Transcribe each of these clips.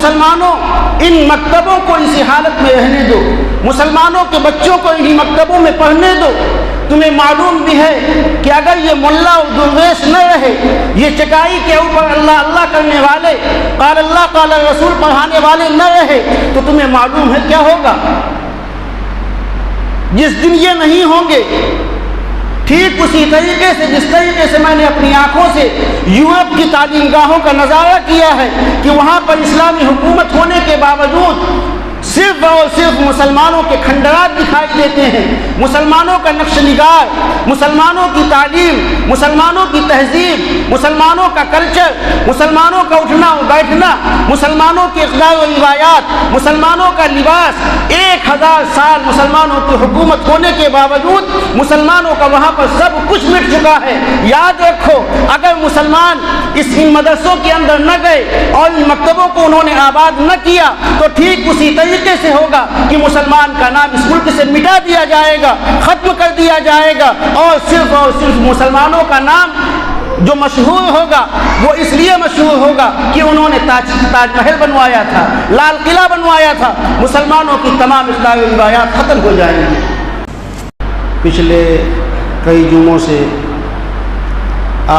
مسلمانوں ان مکتبوں کو اسی حالت میں رہنے دو، مسلمانوں کے بچوں کو انہی مکتبوں میں پڑھنے دو۔ تمہیں معلوم بھی ہے کہ اگر یہ ملا و درویش نہ رہے، یہ چٹائی کے اوپر اللہ اللہ کرنے والے، قال اللہ قال رسول پڑھانے والے نہ رہے تو تمہیں معلوم ہے کیا ہوگا۔ جس دن یہ نہیں ہوں گے، ٹھیک اسی طریقے سے جس طریقے سے میں نے اپنی آنکھوں سے یورپ کی تعلیم گاہوں کا نظارہ کیا ہے کہ وہاں پر اسلامی حکومت ہونے کے باوجود صرف اور صرف مسلمانوں کے کھنڈرات دکھائی دیتے ہیں، مسلمانوں کا نقش نگار، مسلمانوں کی تعلیم، مسلمانوں کی تہذیب، مسلمانوں کا کلچر، مسلمانوں کا اٹھنا و بیٹھنا، مسلمانوں کے اقدار و روایات، مسلمانوں کا لباس، 1000 سال مسلمانوں کی حکومت ہونے کے باوجود مسلمانوں کا وہاں پر سب کچھ مٹ چکا ہے۔ یاد رکھو، اگر مسلمان ان مدرسوں کے اندر نہ گئے اور ان مکتبوں کو انہوں نے آباد نہ کیا تو ٹھیک اسی طریقے سے ہوگا کہ مسلمان کا نام اس ملک سے مٹا دیا جائے گا، ختم کر دیا جائے گا، اور صرف مسلمانوں کا نام جو مشہور ہوگا وہ اس لیے مشہور ہوگا کہ انہوں نے تاج محل بنوایا تھا، لال قلعہ بنوایا تھا۔ مسلمانوں کی تمام اقدار و روایات ختم ہو جائیں گی۔ پچھلے کئی جمعوں سے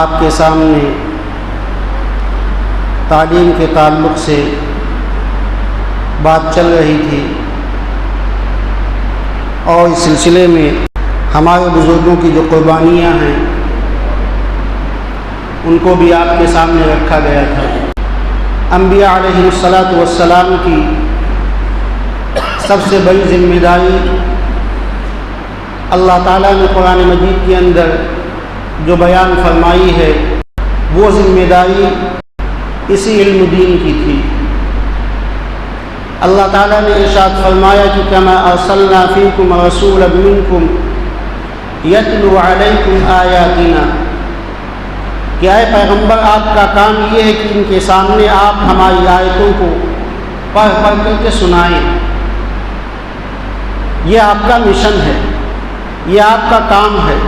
آپ کے سامنے تعلیم کے تعلق سے بات چل رہی تھی، اور اس سلسلے میں ہمارے بزرگوں کی جو قربانیاں ہیں ان کو بھی آپ کے سامنے رکھا گیا تھا۔ انبیاء علیہ الصلاۃ والسلام کی سب سے بڑی ذمہ داری اللہ تعالیٰ نے قرآن مجید کے اندر جو بیان فرمائی ہے وہ ذمہ داری اسی علم دین کی تھی۔ اللہ تعالیٰ نے ارشاد فرمایا کہ کما ارسلنا فیکم رسولا منکم یتلو علیکم آیاتنا، کہ اے پیغمبر آپ کا کام یہ ہے کہ ان کے سامنے آپ ہماری آیتوں کو پڑھ کر کے سنائیں۔ یہ آپ کا مشن ہے، یہ آپ کا کام ہے۔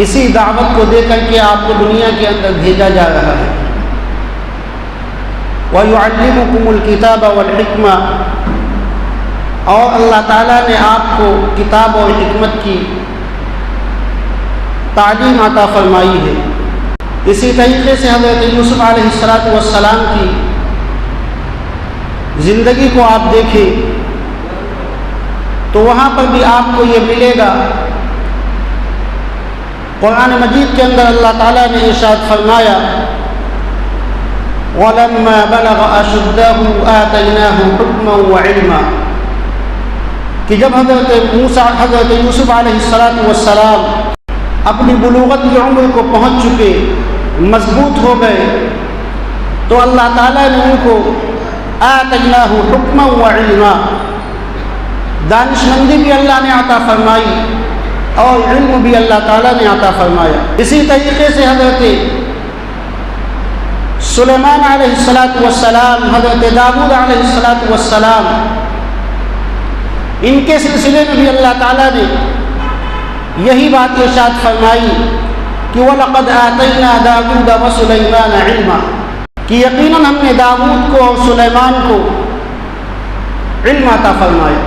اسی دعوت کو دے کر کے آپ کو دنیا کے اندر بھیجا جا رہا ہے۔ وَيُعَلِّمُكُمُ الْكِتَابَ وَالْحِكْمَةَ، اور اللہ تعالیٰ نے آپ کو کتاب اور حکمت کی تعلیم عطا فرمائی ہے۔ اسی طریقے سے حضرت یوسف علیہ السلام کی زندگی کو آپ دیکھیں تو وہاں پر بھی آپ کو یہ ملے گا۔ قرآن مجید کے اندر اللہ تعالیٰ نے ارشاد فرمایا وَلَمَّا بَلَغَ أَشُدَّهُ آتَيْنَاهُ حُكْمًا وَعِلْمًا، کہ جب حضرت یوسف علیہ السلام اپنی بلوغت کی عمر کو پہنچ چکے، مضبوط ہو گئے، تو اللہ تعالیٰ نے ان کو آتَيْنَاهُ حُكْمًا وَعِلْمًا، دانشمندی بھی اللہ نے عطا فرمائی اور علم بھی اللہ تعالیٰ نے عطا فرمایا۔ اسی طریقے سے حضرت سلیمان علیہ السلام، حضرت داؤد علیہ السلام، ان کے سلسلے میں بھی اللہ تعالیٰ نے یہی بات ارشاد فرمائی کہ وَلَقَدْ آتَيْنَا دَاوُودَ وَسُلَيْمَانَ عِلْمًا، کہ یقیناً ہم نے داؤد کو اور سلیمان کو علم عطا فرمایا۔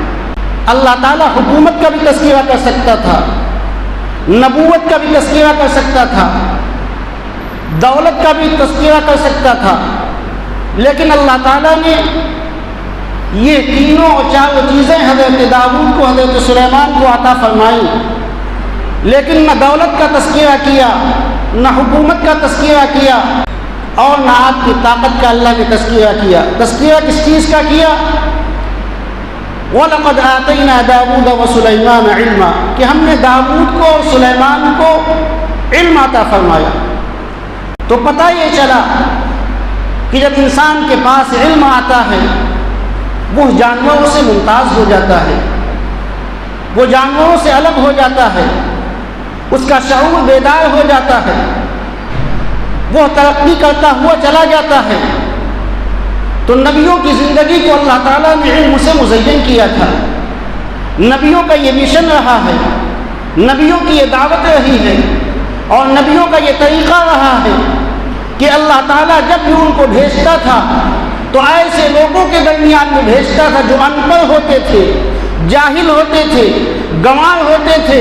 اللہ تعالیٰ حکومت کا بھی تذکرہ کر سکتا تھا، نبوت کا بھی تذکرہ کر سکتا تھا، دولت کا بھی تذکرہ کر سکتا تھا، لیکن اللہ تعالیٰ نے یہ تینوں اور چاروں چیزیں حضرت داؤد کو، حضرت سلیمان کو عطا فرمائی، لیکن نہ دولت کا تذکرہ کیا، نہ حکومت کا تذکرہ کیا، اور نہ آپ کی طاقت کا اللہ نے تذکرہ کیا۔ تذکرہ کس چیز کا کیا؟ وَلَقَدْ آتَيْنَا دَاوُودَ وَسُلَيْمَانَ عِلْمًا، کہ ہم نے داؤد کو اور سلیمان کو علم عطا فرمایا۔ تو پتہ یہ چلا کہ جب انسان کے پاس علم آتا ہے وہ جانوروں سے ممتاز ہو جاتا ہے، وہ جانوروں سے الگ ہو جاتا ہے، اس کا شعور بیدار ہو جاتا ہے، وہ ترقی کرتا ہوا چلا جاتا ہے۔ تو نبیوں کی زندگی کو اللہ تعالیٰ نے علم سے مزین کیا تھا۔ نبیوں کا یہ مشن رہا ہے، نبیوں کی یہ دعوت رہی ہے، اور نبیوں کا یہ طریقہ رہا ہے کہ اللہ تعالیٰ جب بھی ان کو بھیجتا تھا تو ایسے لوگوں کے درمیان میں بھیجتا تھا جو ان پڑھ ہوتے تھے، جاہل ہوتے تھے، گنوار ہوتے تھے،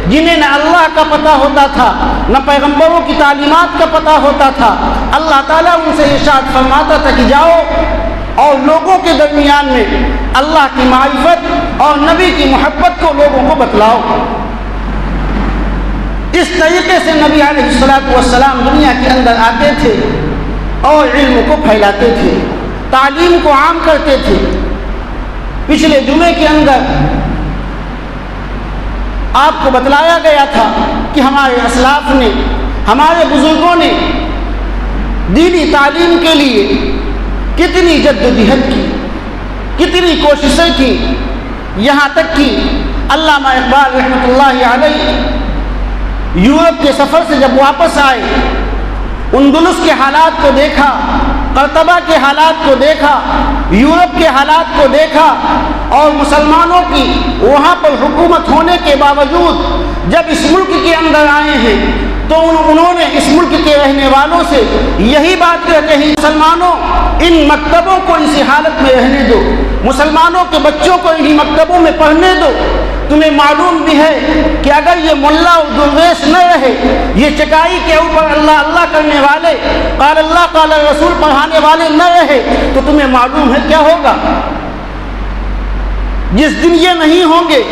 جنہیں نہ اللہ کا پتہ ہوتا تھا نہ پیغمبروں کی تعلیمات کا پتہ ہوتا تھا۔ اللہ تعالیٰ ان سے ارشاد فرماتا تھا کہ جاؤ اور لوگوں کے درمیان میں اللہ کی معرفت اور نبی کی محبت کو لوگوں کو بتلاؤ۔ اس طریقے سے نبی علیہ الصلوۃ والسلام دنیا کے اندر آتے تھے اور علم کو پھیلاتے تھے، تعلیم کو عام کرتے تھے۔ پچھلے جمعے کے اندر آپ کو بتلایا گیا تھا کہ ہمارے اسلاف نے، ہمارے بزرگوں نے دینی تعلیم کے لیے کتنی جدوجہد کی، کتنی کوششیں کی، یہاں تک کہ علامہ اقبال رحمۃ اللہ علیہ یورپ کے سفر سے جب واپس آئے، اندلس کے حالات کو دیکھا، قرطبہ کے حالات کو دیکھا، یورپ کے حالات کو دیکھا، اور مسلمانوں کی وہاں پر حکومت ہونے کے باوجود جب اس ملک کے اندر آئے ہیں تو انہوں نے اس ملک کے رہنے والوں سے یہی بات کہی، مسلمانوں ان مکتبوں کو اسی حالت میں رہنے دو، مسلمانوں کے بچوں کو انہی مکتبوں میں پڑھنے دو۔ تمہیں معلوم بھی ہے کہ اگر یہ ملا و درویش نہ رہے، یہ چٹائی کے اوپر اللہ اللہ کرنے والے، قال اللہ قال رسول پڑھانے والے نہ رہے تو تمہیں معلوم ہے کیا ہوگا۔ جس دن یہ نہیں ہوں گے،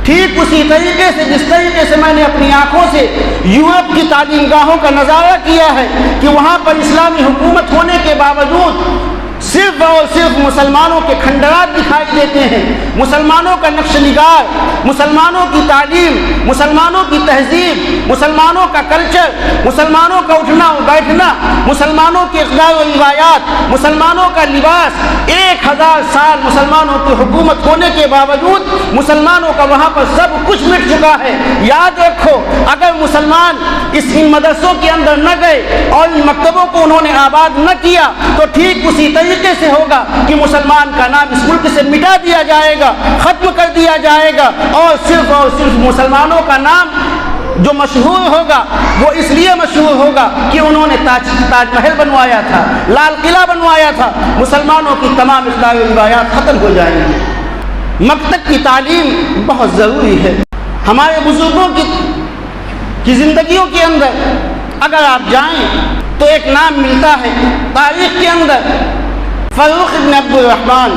ٹھیک اسی طریقے سے جس طریقے سے میں نے اپنی آنکھوں سے یورپ کی تعلیم گاہوں کا نظارہ کیا ہے کہ وہاں پر اسلامی حکومت ہونے کے باوجود صرف اور صرف مسلمانوں کے کھنڈرات دکھائی دیتے ہیں، مسلمانوں کا نقش نگار، مسلمانوں کی تعلیم، مسلمانوں کی تہذیب، مسلمانوں کا کلچر، مسلمانوں کا اٹھنا اور بیٹھنا، مسلمانوں کے اقدار و روایات، مسلمانوں کا لباس، 1000 سال مسلمانوں کی حکومت ہونے کے باوجود مسلمانوں کا وہاں پر سب کچھ مٹ چکا ہے۔ یاد رکھو، اگر مسلمان ان مدرسوں کے اندر نہ گئے اور ان مکتبوں کو انہوں نے آباد نہ کیا تو ٹھیک اسی طریقے سے ہوگا کہ مسلمان کا نام اس ملک سے مٹا دیا جائے گا، ختم کر دیا جائے گا، اور صرف مسلمانوں کا نام جو مشہور ہوگا وہ اس لیے مشہور ہوگا کہ انہوں نے تاج محل بنوایا تھا، لال قلعہ بنوایا تھا۔ مسلمانوں کی تمام اقدار و روایات ختم ہو جائیں گی۔ مکتب کی تعلیم بہت ضروری ہے۔ ہمارے بزرگوں کی زندگیوں کے اندر اگر آپ جائیں تو ایک نام ملتا ہے تاریخ کے اندر، فاروق ابن عبد الرحمن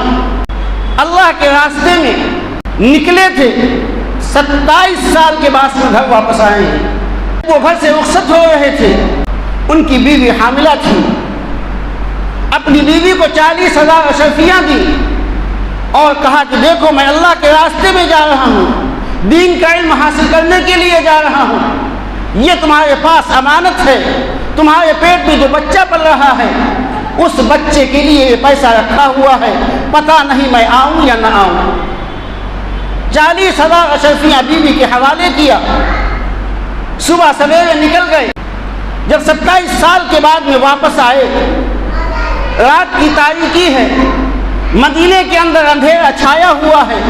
اللہ کے راستے میں نکلے تھے، 27 سال کے بعد میں گھر واپس آئے ہیں۔ وہ گھر سے رخصت ہو رہے تھے، ان کی بیوی حاملہ تھی، اپنی بیوی کو 40,000 اشرفیاں دی اور کہا کہ دیکھو میں اللہ کے راستے میں جا رہا ہوں، دین کا علم حاصل کرنے کے لیے جا رہا ہوں، یہ تمہارے پاس امانت ہے، تمہارے پیٹ میں جو بچہ پل رہا ہے اس بچے کے لیے یہ پیسہ رکھا ہوا ہے، پتہ نہیں میں آؤں یا نہ آؤں۔ 40,000 اشرفیاں بیوی کے حوالے کیا، صبح سویرے نکل گئے۔ جب 27 سال کے بعد میں واپس آئے، رات کی تاریکی ہے، مدینے کے اندر اندھیرا چھایا ہوا ہے،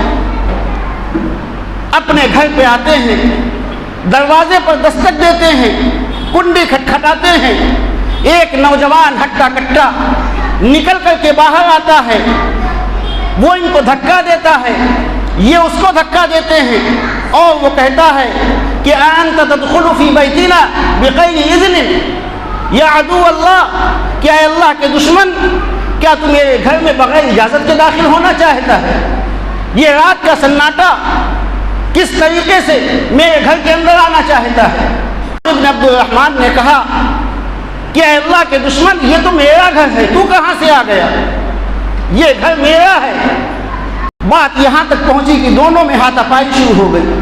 اپنے گھر پہ آتے ہیں، دروازے پر دستک دیتے ہیں، کنڈی کھٹکھٹاتے ہیں، ایک نوجوان ہٹا کٹا نکل کر کے باہر آتا ہے، وہ ان کو دھکا دیتا ہے، یہ اس کو دھکا دیتے ہیں، اور وہ کہتا ہے کہ انت تدخل فی بیتنا بغیر اذن یا عدو اللہ، کیا اے اللہ کے دشمن، کیا تم میرے گھر میں بغیر اجازت کے داخل ہونا چاہتا ہے؟ یہ رات کا سناٹا کس طریقے سے میرے گھر کے اندر آنا چاہتا ہے؟ ابن عبد الرحمن نے کہا کہ اے اللہ کے دشمن، یہ تو میرا گھر ہے، تو کہاں سے آ گیا؟ یہ گھر میرا ہے۔ بات یہاں تک پہنچی کہ دونوں میں ہاتھا پائی شروع ہو گئی۔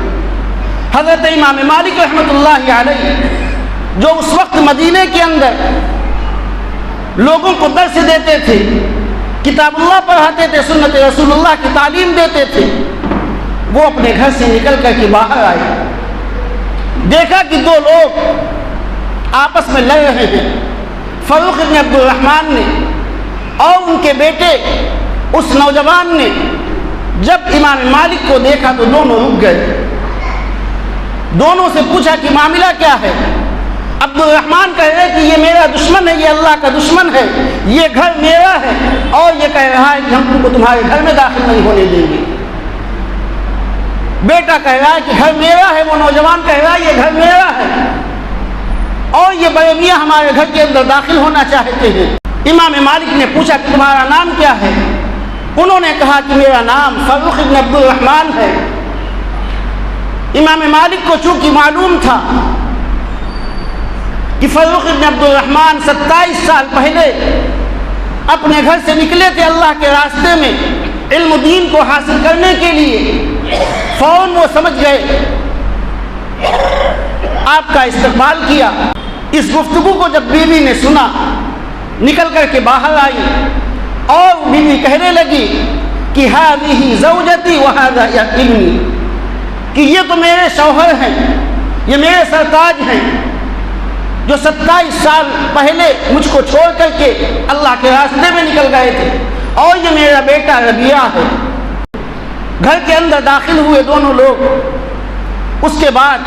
حضرت امام مالک رحمۃ اللہ علیہ جو اس وقت مدینے کے اندر لوگوں کو درس دیتے تھے، کتاب اللہ پڑھاتے تھے، سنت رسول اللہ کی تعلیم دیتے تھے، وہ اپنے گھر سے نکل کر کے باہر آئے، دیکھا کہ دو لوگ آپس میں لڑ رہے ہیں۔ فاروق ابن عبد الرحمن نے اور ان کے بیٹے اس نوجوان نے جب امام مالک کو دیکھا تو دونوں رک گئے، دونوں سے پوچھا کہ معاملہ کیا ہے؟ عبدالرحمن کہہ رہے کہ یہ میرا دشمن ہے، یہ اللہ کا دشمن ہے، یہ گھر میرا ہے، اور یہ کہہ رہا ہے کہ ہم تم کو تمہارے گھر میں داخل نہیں ہونے دیں گے۔ بیٹا کہہ رہا ہے کہ گھر میرا ہے، وہ نوجوان کہہ رہا ہے یہ گھر میرا ہے، اور یہ بڑے میاں ہمارے گھر کے اندر داخل ہونا چاہتے ہیں۔ امام مالک نے پوچھا کہ تمہارا نام کیا ہے؟ انہوں نے کہا کہ میرا نام فروخ بن عبدالرحمن ہے۔ امام مالک کو چونکہ معلوم تھا کہ فروخ بن عبدالرحمن 27 سال پہلے اپنے گھر سے نکلے تھے اللہ کے راستے میں علم دین کو حاصل کرنے کے لیے، فوراً وہ سمجھ گئے، آپ کا استقبال کیا۔ اس گفتگو کو جب بیوی نے سنا، نکل کر کے باہر آئی اور بیوی کہنے لگی کہ ہذہ زوجتی وہذا ابنی، کہ یہ تو میرے شوہر ہیں، یہ میرے سرتاج ہیں جو 27 سال پہلے مجھ کو چھوڑ کر کے اللہ کے راستے میں نکل گئے تھے، اور یہ میرا بیٹا ربیعہ ہے۔ گھر کے اندر داخل ہوئے دونوں لوگ۔ اس کے بعد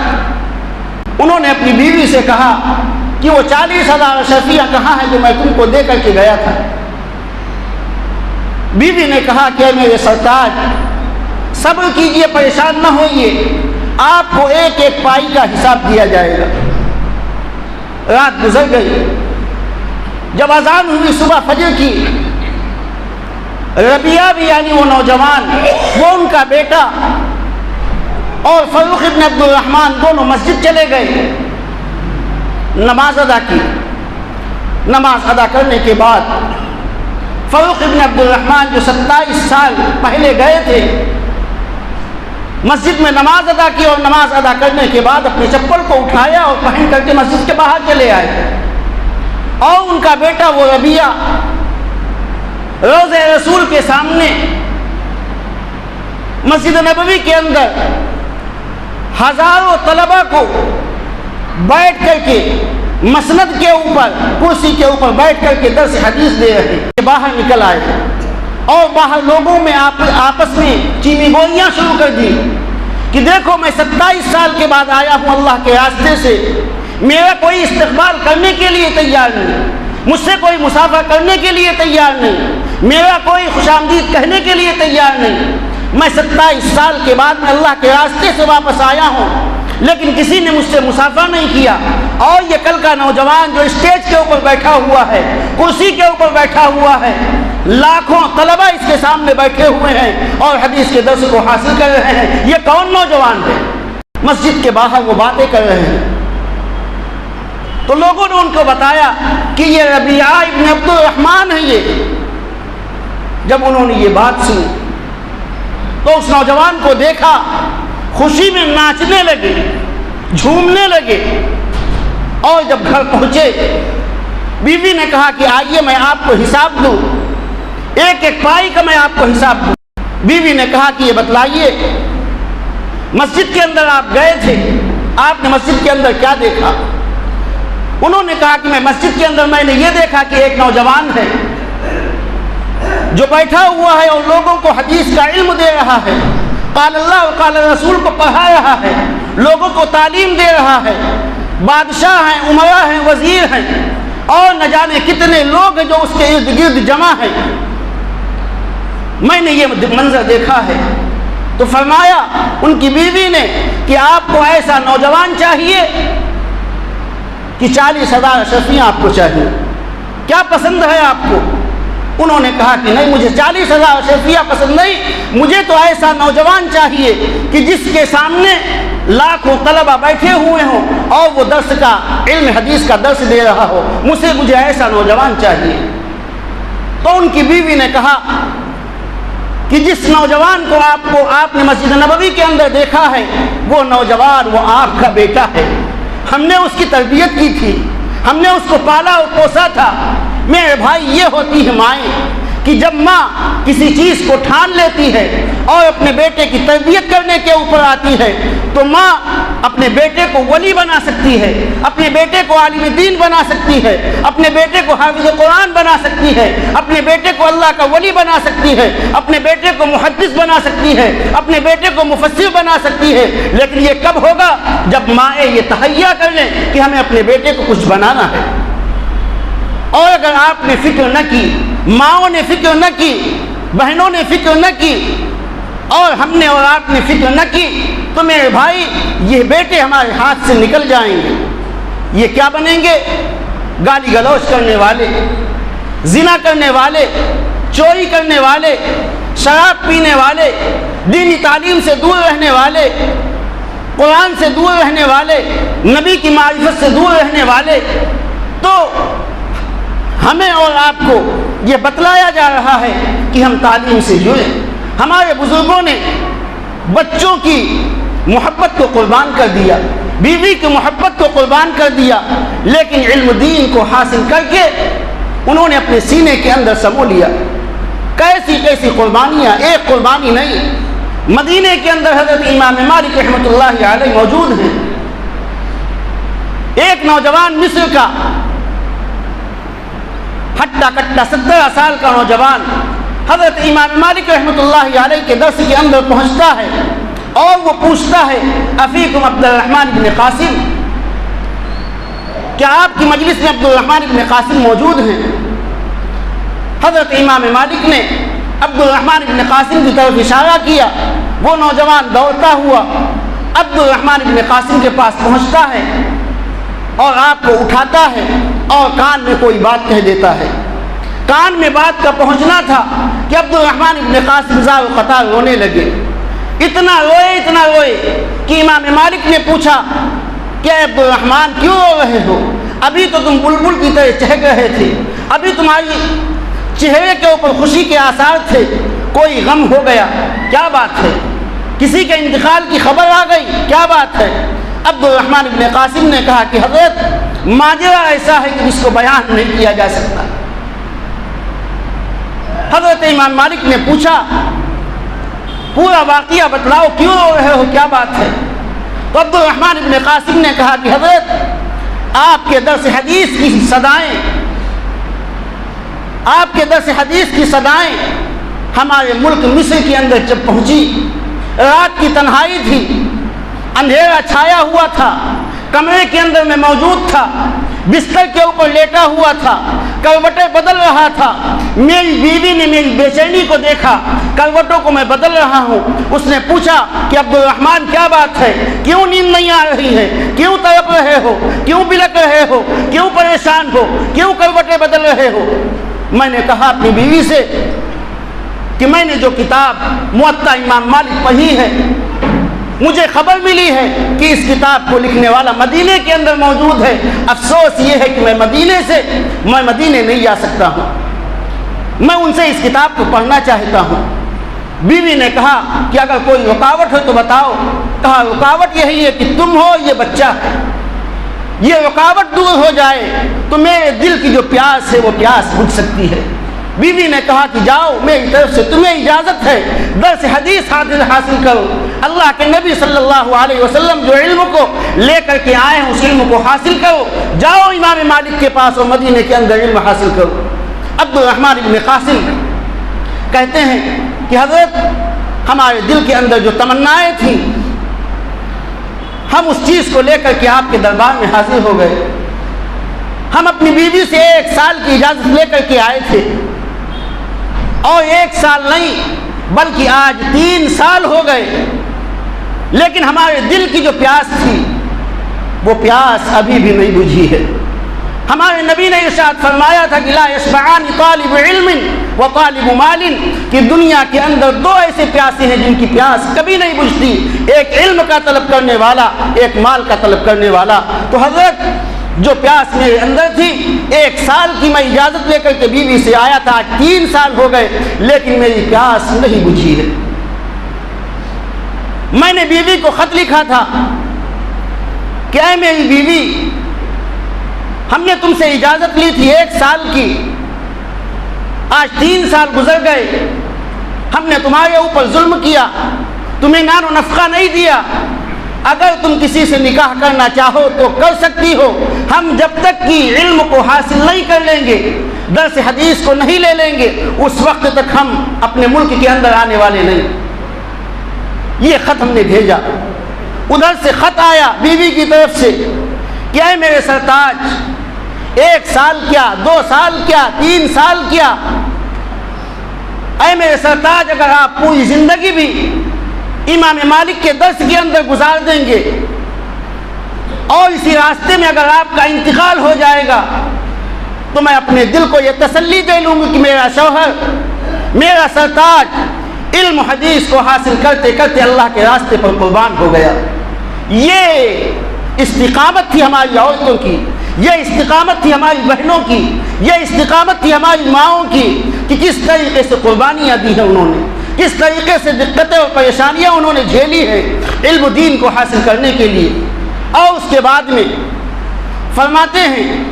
انہوں نے اپنی بیوی سے کہا کہ وہ 40,000 اشرفیہ کہاں ہے جو میں تم کو دے کر کے گیا تھا؟ بیوی نے کہا کہ اے میرے سرتاج، صبر کیجئے، پریشان نہ ہوئیے، آپ کو ایک ایک پائی کا حساب دیا جائے گا۔ رات گزر گئی۔ جب اذان ہوئی صبح فجر کی، ربیعہ بھی یعنی وہ نوجوان، وہ ان کا بیٹا اور فروخ بن عبدالرحمن دونوں مسجد چلے گئے، نماز ادا کی۔ نماز ادا کرنے کے بعد فروخ بن عبدالرحمن جو 27 سال پہلے گئے تھے، مسجد میں نماز ادا کی، اور نماز ادا کرنے کے بعد اپنے چپل کو اٹھایا اور پہن کر کے مسجد کے باہر چلے آئے، اور ان کا بیٹا وہ ربیعہ روضہ رسول کے سامنے مسجد نبوی کے اندر ہزاروں طلبہ کو بیٹھ کر کے مسند کے اوپر، کرسی کے اوپر بیٹھ کر کے درس حدیث دے رہے ہیں۔ باہر نکل آئے اور باہر لوگوں میں آپس میں چینی گوئیاں شروع کر دی کہ دیکھو میں 27 سال کے بعد آیا ہوں اللہ کے راستے سے، میرا کوئی استقبال کرنے کے لیے تیار نہیں، مجھ سے کوئی مسافہ کرنے کے لیے تیار نہیں، میرا کوئی خوش آمدید کہنے کے لیے تیار نہیں، میں 27 سال کے بعد میں اللہ کے راستے سے واپس آیا ہوں، لیکن کسی نے مجھ سے مسافہ نہیں کیا۔ اور یہ کل کا نوجوان جو اسٹیج کے اوپر بیٹھا ہوا ہے، کرسی کے اوپر بیٹھا ہوا ہے، لاکھوں طلبہ اس کے سامنے بیٹھے ہوئے ہیں اور حدیث کے درس کو حاصل کر رہے ہیں، یہ کون نوجوان ہے؟ مسجد کے باہر وہ باتیں کر رہے ہیں۔ تو لوگوں نے ان کو بتایا کہ یہ ربیعہ ابن عبدالرحمن ہے۔ یہ جب انہوں نے یہ بات سنی تو اس نوجوان کو دیکھا، خوشی میں ناچنے لگے، جھومنے لگے، اور جب گھر پہنچے بیوی نے کہا کہ آئیے میں آپ کو حساب دوں، ایک ایک پائی کا میں آپ کو حساب دوں۔ بیوی نے کہا کہ یہ بتلائیے، مسجد کے اندر آپ گئے تھے، آپ نے مسجد کے اندر کیا دیکھا؟ انہوں نے کہا کہ میں مسجد کے اندر میں نے یہ دیکھا کہ ایک نوجوان ہے جو بیٹھا ہوا ہے اور لوگوں کو حدیث کا علم دے رہا ہے، قال اللہ و قال رسول کو پڑھا رہا ہے، لوگوں کو تعلیم دے رہا ہے، بادشاہ ہیں، امراء ہیں، وزیر ہیں، اور نہ جانے کتنے لوگ ہیں جو اس کے ارد گرد جمع ہیں۔ میں نے یہ منظر دیکھا ہے۔ تو فرمایا ان کی بیوی نے کہ آپ کو ایسا نوجوان چاہیے کہ 40,000 اشرفیاں آپ کو چاہیے، کیا پسند ہے آپ کو؟ انہوں نے کہا کہ نہیں، مجھے 40,000 اشرفیہ پسند نہیں، مجھے تو ایسا نوجوان چاہیے کہ جس کے سامنے لاکھوں طلبہ بیٹھے ہوئے ہوں اور وہ درس کا علم حدیث کا درس دے رہا ہو، مجھے ایسا نوجوان چاہیے۔ تو ان کی بیوی نے کہا کہ جس نوجوان کو آپ نے مسجد نبوی کے اندر دیکھا ہے، وہ نوجوان وہ آپ کا بیٹا ہے، ہم نے اس کی تربیت کی تھی، ہم نے اس کو پالا اور پوسا تھا۔ میرے بھائی، یہ ہوتی ہے مائیں کہ جب ماں کسی چیز کو ٹھان لیتی ہے اور اپنے بیٹے کی تربیت کرنے کے اوپر آتی ہے تو ماں اپنے بیٹے کو ولی بنا سکتی ہے، اپنے بیٹے کو عالم دین بنا سکتی ہے، اپنے بیٹے کو حافظ قرآن بنا سکتی ہے، اپنے بیٹے کو اللہ کا ولی بنا سکتی ہے، اپنے بیٹے کو محدث بنا سکتی ہے، اپنے بیٹے کو مفسر بنا سکتی ہے۔ لیکن یہ کب ہوگا؟ جب مائیں یہ تہیا کر لیں کہ ہمیں اپنے بیٹے کو کچھ بنانا ہے۔ اور اگر آپ نے فکر نہ کی، ماؤں نے فکر نہ کی، بہنوں نے فکر نہ کی، اور ہم نے اور آپ نے فکر نہ کی، تو میرے بھائی یہ بیٹے ہمارے ہاتھ سے نکل جائیں گے۔ یہ کیا بنیں گے؟ گالی گلوچ کرنے والے، زنا کرنے والے، چوری کرنے والے، شراب پینے والے، دینی تعلیم سے دور رہنے والے، قرآن سے دور رہنے والے، نبی کی معرفت سے دور رہنے والے۔ تو ہمیں اور آپ کو یہ بتلایا جا رہا ہے کہ ہم تعلیم سے جڑیں۔ ہمارے بزرگوں نے بچوں کی محبت کو قربان کر دیا، بیوی کی محبت کو قربان کر دیا، لیکن علم دین کو حاصل کر کے انہوں نے اپنے سینے کے اندر سمو لیا۔ کیسی کیسی قربانیاں، ایک قربانی نہیں۔ مدینے کے اندر حضرت امام مالک رحمۃ اللہ علیہ موجود ہیں۔ ایک نوجوان مصر کا ہٹا کٹا 17 سال کا نوجوان حضرت امام مالک رحمۃ اللہ علیہ کے درس کے اندر پہنچتا ہے اور وہ پوچھتا ہے افیکم عبد الرحمن بن قاسم، کیا آپ کی مجلس میں عبد الرحمن بن قاسم موجود ہیں؟ حضرت امام مالک نے عبد الرحمن بن قاسم کی طرف اشارہ کیا۔ وہ نوجوان دوڑتا ہوا عبد الرحمن بن قاسم کے پاس پہنچتا ہے اور آپ کو اٹھاتا ہے اور کان میں کوئی بات کہہ دیتا ہے۔ کان میں بات کا پہنچنا تھا کہ عبد الرحمن بن قاسم زار و قطار رونے لگے۔ اتنا روئے کہ امام مالک نے پوچھا کہ عبد الرحمن کیوں رو رہے ہو؟ ابھی تو تم بلبل کی طرح چہک رہے تھے، ابھی تمہاری چہرے کے اوپر خوشی کے آثار تھے، کوئی غم ہو گیا؟ کیا بات ہے؟ کسی کے انتقال کی خبر آ گئی؟ کیا بات ہے؟ عبد الرحمن بن قاسم نے کہا کہ حضرت ماجرا ایسا ہے کہ جس کو بیان نہیں کیا جا سکتا۔ حضرت امام مالک نے پوچھا پورا واقعہ بتلاؤ، کیوں رو رہے ہو، کیا بات ہے؟ تو عبد الرحمن بن قاسم نے کہا کہ حضرت آپ کے درس حدیث کی صدائیں، آپ کے درس حدیث کی صدائیں ہمارے ملک مصر کے اندر جب پہنچی، رات کی تنہائی تھی، اندھیرا چھایا ہوا تھا، کمرے کے اندر میں موجود تھا، بستر کے اوپر لیٹا ہوا تھا، کروٹیں بدل رہا تھا۔ میری بیوی نے میری بے چینی کو دیکھا، کروٹوں کو میں بدل رہا ہوں۔ اس نے پوچھا کہ عبد الرحمن کیا بات ہے، کیوں نیند نہیں آ رہی ہے، کیوں تڑپ رہے ہو، کیوں بلک رہے ہو، کیوں پریشان ہو، کیوں کروٹیں بدل رہے ہو؟ میں نے کہا اپنی بیوی سے کہ میں نے جو کتاب موطا امام مالک پڑھی ہے، مجھے خبر ملی ہے کہ اس کتاب کو لکھنے والا مدینے کے اندر موجود ہے۔ افسوس یہ ہے کہ میں مدینے نہیں جا سکتا ہوں، میں ان سے اس کتاب کو پڑھنا چاہتا ہوں۔ بیوی نے کہا کہ اگر کوئی رکاوٹ ہو تو بتاؤ۔ کہا رکاوٹ یہی ہے کہ تم ہو، یہ بچہ ہے، یہ رکاوٹ دور ہو جائے تو میرے دل کی جو پیاس ہے وہ پیاس بجھ سکتی ہے۔ بیوی نے کہا کہ جاؤ، میری طرف سے تمہیں اجازت ہے، درس حدیث حاصل کرو، اللہ کے نبی صلی اللہ علیہ وسلم جو علم کو لے کر کے آئے ہیں اس علم کو حاصل کرو، جاؤ امام مالک کے پاس اور مدینے کے اندر علم حاصل کرو۔ عبد الرحمن بن قاسم کہتے ہیں کہ حضرت ہمارے دل کے اندر جو تمنائیں تھیں، ہم اس چیز کو لے کر کے آپ کے دربار میں حاضر ہو گئے۔ ہم اپنی بیوی سے 1 سال کی اجازت لے کر کے آئے تھے، اور 1 سال نہیں بلکہ آج 3 سال ہو گئے، لیکن ہمارے دل کی جو پیاس تھی وہ پیاس ابھی بھی نہیں بجھی ہے۔ ہمارے نبی نے ارشاد فرمایا تھا کہ لا یشبعان طالب علم و طالب مال، کہ دنیا کے اندر 2 ایسے پیاسے ہیں جن کی پیاس کبھی نہیں بجھتی، ایک علم کا طلب کرنے والا، ایک مال کا طلب کرنے والا۔ تو حضرت جو پیاس میرے اندر تھی، 1 سال کی میں اجازت لے کر کے بیوی سے آیا تھا، 3 سال ہو گئے لیکن میری پیاس نہیں بجھی ہے۔ میں نے بیوی کو خط لکھا تھا کہ اے میری بیوی، ہم نے تم سے اجازت لی تھی 1 سال کی، آج 3 سال گزر گئے، ہم نے تمہارے اوپر ظلم کیا، تمہیں نان و نفقہ نہیں دیا، اگر تم کسی سے نکاح کرنا چاہو تو کر سکتی ہو، ہم جب تک کہ علم کو حاصل نہیں کر لیں گے، درس حدیث کو نہیں لے لیں گے، اس وقت تک ہم اپنے ملک کے اندر آنے والے نہیں۔ یہ خط ہم نے بھیجا، ادھر سے خط آیا بیوی کی طرف سے کہ اے میرے سرتاج، 1 سال کیا، 2 سال کیا، 3 سال کیا، اے میرے سرتاج اگر آپ پوری زندگی بھی امام مالک کے درس کے اندر گزار دیں گے اور اسی راستے میں اگر آپ کا انتقال ہو جائے گا تو میں اپنے دل کو یہ تسلی دے لوں گی کہ میرا شوہر، میرا سرتاج علم و حدیث کو حاصل کرتے کرتے اللہ کے راستے پر قربان ہو گیا۔ یہ استقامت تھی ہماری عورتوں کی، یہ استقامت تھی ہماری بہنوں کی، یہ استقامت تھی ہماری ماؤں کی کہ کس طریقے سے قربانیاں دی ہیں انہوں نے، کس طریقے سے دقتیں اور پریشانیاں انہوں نے جھیلی ہیں علم و دین کو حاصل کرنے کے لیے۔ اور اس کے بعد میں فرماتے ہیں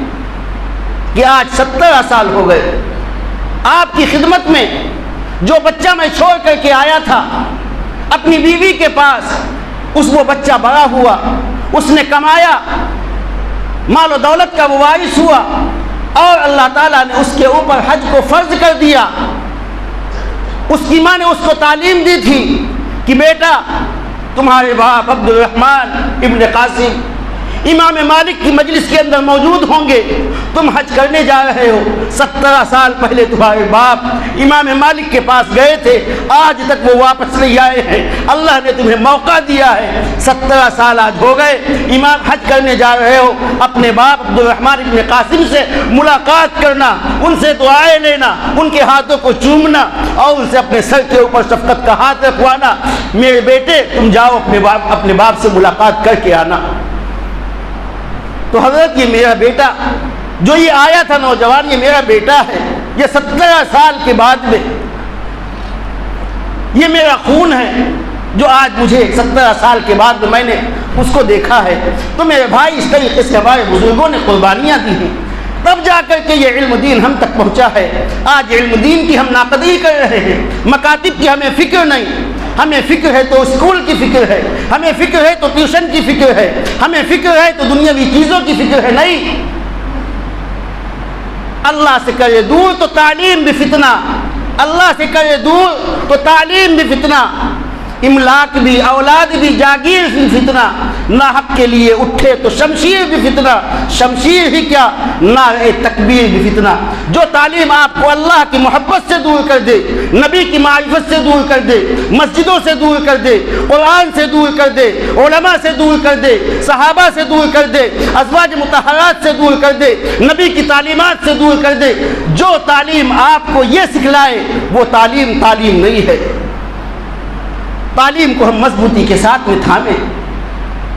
کہ آج 17 سال ہو گئے، آپ کی خدمت میں جو بچہ میں چھوڑ کر کے آیا تھا اپنی بیوی کے پاس، وہ بچہ بڑا ہوا، اس نے کمایا، مال و دولت کا وہ وارث ہوا، اور اللہ تعالیٰ نے اس کے اوپر حج کو فرض کر دیا۔ اس کی ماں نے اس کو تعلیم دی تھی کہ بیٹا تمہارے باپ عبد الرحمن ابن قاسم امام مالک کی مجلس کے اندر موجود ہوں گے، تم حج کرنے جا رہے ہو، 17 سال پہلے تمہارے باپ امام مالک کے پاس گئے تھے، آج تک وہ واپس نہیں آئے ہیں، اللہ نے تمہیں موقع دیا ہے، 17 سال آج ہو گئے، امام حج کرنے جا رہے ہو، اپنے باپ عبد الرحمن ابن قاسم سے ملاقات کرنا، ان سے دعائیں لینا، ان کے ہاتھوں کو چومنا اور ان سے اپنے سر کے اوپر شفقت کا ہاتھ رکھوانا۔ میرے بیٹے تم جاؤ اپنے باپ سے ملاقات کر کے آنا۔ تو حضرت یہ میرا بیٹا جو یہ آیا تھا نوجوان، یہ میرا بیٹا ہے، یہ 17 سال کے بعد میں یہ میرا خون ہے جو آج مجھے 17 سال کے بعد میں نے اس کو دیکھا ہے۔ تو میرے بھائی اس طریقے سے ہمارے بزرگوں نے قربانیاں دی ہیں، تب جا کر کے یہ علم دین ہم تک پہنچا ہے۔ آج علم دین کی ہم ناقدری کر رہے ہیں، مکاتب کی ہمیں فکر نہیں، ہمیں فکر ہے تو اسکول کی فکر ہے، ہمیں فکر ہے تو ٹیوشن کی فکر ہے، ہمیں فکر ہے تو دنیاوی چیزوں کی فکر ہے۔ نہیں، اللہ سے کرے دور تو تعلیم بھی فتنہ، اللہ سے کرے دور تو تعلیم بھی فتنہ، املاک بھی، اولاد بھی، جاگیر بھی فتنہ، ناحق کے لیے اٹھے تو شمشیر بھی فتنہ، شمشیر ہی کیا نعرہ تکبیر بھی فتنہ۔ جو تعلیم آپ کو اللہ کی محبت سے دور کر دے، نبی کی معرفت سے دور کر دے، مسجدوں سے دور کر دے، قرآن سے دور کر دے، علماء سے دور کر دے، صحابہ سے دور کر دے، ازواج مطہرات سے دور کر دے، نبی کی تعلیمات سے دور کر دے، جو تعلیم آپ کو یہ سکھلائے وہ تعلیم نہیں ہے۔ تعلیم کو ہم مضبوطی کے ساتھ میں تھامیں،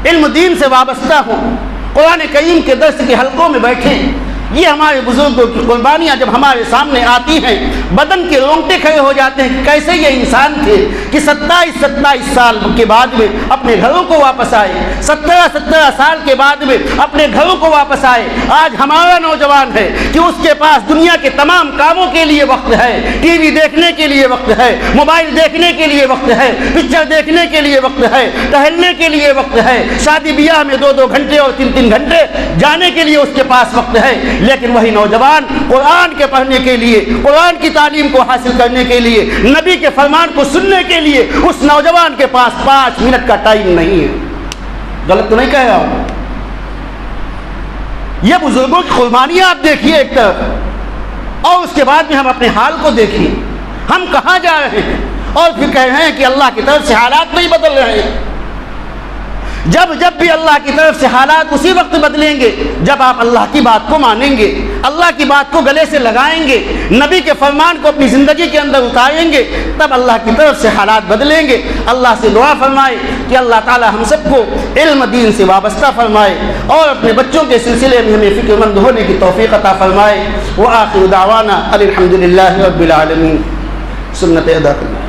علم دین سے وابستہ ہوں، قرآن کریم کے درس کے حلقوں میں بیٹھیں۔ یہ ہمارے بزرگوں کی قربانیاں جب ہمارے سامنے آتی ہیں بدن کے رونگٹے کھڑے ہو جاتے ہیں، کیسے یہ انسان تھے کہ 27 سال کے بعد میں اپنے گھروں کو واپس آئے، 17 سال کے بعد میں اپنے گھروں کو واپس آئے۔ آج ہمارا نوجوان ہے کہ اس کے پاس دنیا کے تمام کاموں کے لیے وقت ہے، ٹی وی دیکھنے کے لیے وقت ہے، موبائل دیکھنے کے لیے وقت ہے، پکچر دیکھنے کے لیے وقت ہے، ٹہلنے کے لیے وقت ہے، شادی بیاہ میں 2 گھنٹے اور 3 گھنٹے جانے کے لیے اس کے پاس وقت ہے۔ لیکن وہی نوجوان قرآن کے پڑھنے کے لیے، قرآن کی تعلیم کو حاصل کرنے کے لیے، نبی کے فرمان کو سننے کے لیے اس نوجوان کے پاس 5 منٹ کا ٹائم نہیں ہے۔ غلط تو نہیں کہہ رہا ہوں؟ یہ بزرگوں کی قربانیاں آپ دیکھیے ایک طرف، اور اس کے بعد میں ہم اپنے حال کو دیکھیے، ہم کہاں جا رہے ہیں، اور پھر کہہ رہے ہیں کہ اللہ کی طرف سے حالات نہیں بدل رہے ہیں۔ جب بھی اللہ کی طرف سے حالات اسی وقت بدلیں گے جب آپ اللہ کی بات کو مانیں گے، اللہ کی بات کو گلے سے لگائیں گے، نبی کے فرمان کو اپنی زندگی کے اندر اتاریں گے، تب اللہ کی طرف سے حالات بدلیں گے۔ اللہ سے دعا فرمائے کہ اللہ تعالی ہم سب کو علم دین سے وابستہ فرمائے اور اپنے بچوں کے سلسلے میں ہمیں فکر مند ہونے کی توفیق عطا فرمائے۔ وآخر دعوانا الحمدللہ رب العالمین۔ سنت ادا کرنا۔